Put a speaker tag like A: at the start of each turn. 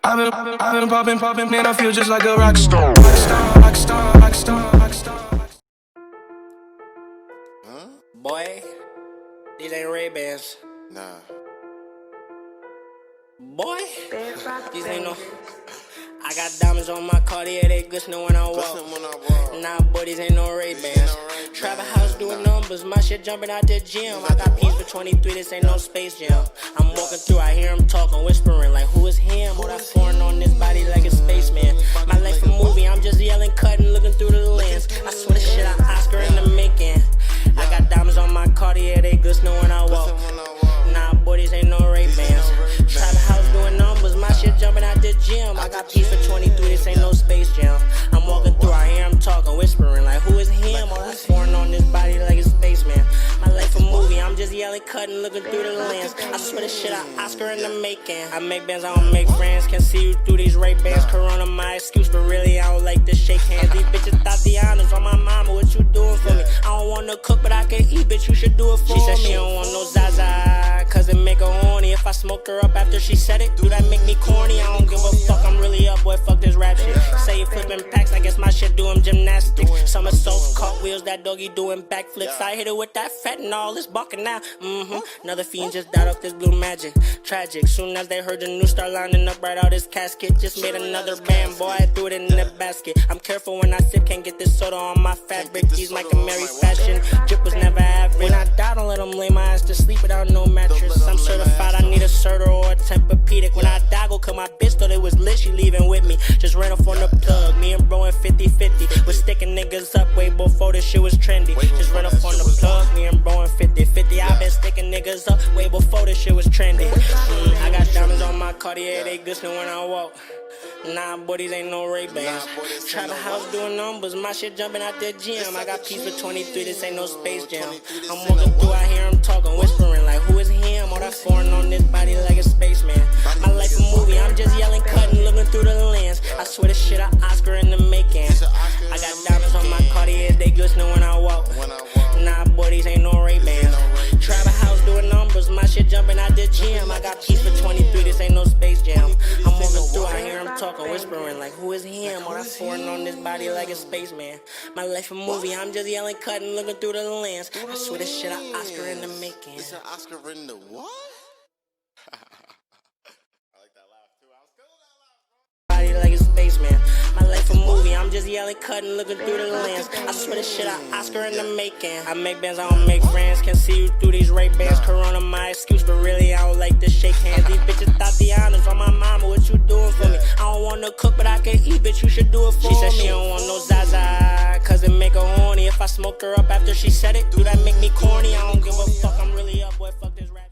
A: I've been popping, man, I feel just like a rock star. Rock star, rock star, rock star, rock star.
B: Huh?
C: Boy, these ain't Ray-Bans.
B: Nah.
C: Boy, these ain't no. I got diamonds on my Cartier, they glistening when I walk. Nah, boy, these ain't no Ray-Bans. Travel house doing numbers, my shit jumping out the gym. I got P's for 23, this ain't no Space Jam. I'm walking through, I hear him talking, whispering like, who is him? All that foreign on this body like a spaceman. My life a movie, I'm just yelling, cutting, looking through the lens. I swear this shit, I Oscar in the making. I got diamonds on my Cartier, they glistening when I walk. Nah, boy, these ain't no Ray-Bans. Travel house doing numbers, my shit jumping out the gym. I got P's for 23, this ain't no Space Jam. I'm walking through, I hear him talking, whispering like, who is him? All that foreign on this body like a spaceman. My life a movie, I'm just yelling, cutting, looking through the lens. I swear this shit, I Oscar in the making. I make bands, I don't make friends. Can see you through these Ray-Bans. Corona my excuse, but really I don't like to shake hands. These bitches Tatiana's on my mama, what you doing for me? I don't wanna cook, but I can eat, bitch, you should do it for me. She said she don't want no Zaza, cause it make her horny. If I smoked her up after she said it, do that make me corny? I don't give a fuck, I'm really up, boy, fuck this rap shit. Say you flipping packs, I guess my shit doing gymnastics. Somersaults, cartwheels, that doggy doing backflips. I hit it with that fentanyl, it's bucking now. Another fiend just died off this blue magic. Tragic, soon as they heard the new star lining up right out his casket. Just made another band, boy, I threw it in the basket. I'm careful when I sip, can't get this soda on my fabric. These Mike and Mary fashion, drip was never average. When I die, don't let them lay my ass to sleep without no mattress. I'm certified, I need a Serta or a Tempur-Pedic. When I die, go cut my bitch, thought it was lit, she leaving with me. Just ran off on the plug, me and bro in 50-50. Was sticking niggas up way before this shit was trendy. Just ran off on the plug, me and bro in 50-50. I been sticking niggas up way before this shit was trendy. I got diamonds on my Cartier, they glistening when I walk. Nah, boy, these ain't no Ray-Bans. Travel house doing numbers, my shit jumping out the gym. I got P's for 23, this ain't no Space Jam. I'm walking through, I hear him talking, whispering like, who is him? All that foreign on this body like a spaceman. My life a movie, I'm just yelling, cutting, looking through the lens. I swear this shit, I Oscar in the making. I got diamonds on my Cartier, they glistening when I walk. Nah, boy, these ain't no Ray-Bans. Travel house doing numbers, my shit jumping out the gym. I got P's for 23, this ain't no Space Jam. I'm walking through, I hear him talking, whispering like, who is him? All that foreign on this body like a spaceman. My life a movie, I'm just yelling, cutting, looking through the lens. I swear this shit, I Oscar in the making.
B: It's an Oscar in the what? I like that laugh too. I was feeling that laugh, bro.
C: Body like a spaceman. My life a movie, I'm just yelling, cutting, looking through the lens. I swear this shit, I Oscar in the making. I make bands, I don't make friends. Can see you through these Ray-Bans. Corona my excuse, but really I don't like to shake hands. These bitches Tatiana's on my mama, what you doing for me? I don't wanna cook, but I can eat, bitch, you should do it for me. She said she don't want no Zaza, cause it make her horny. If I smoked her up after she said it, do that make me corny? I don't give a fuck, I'm really up, boy, fuck this rap.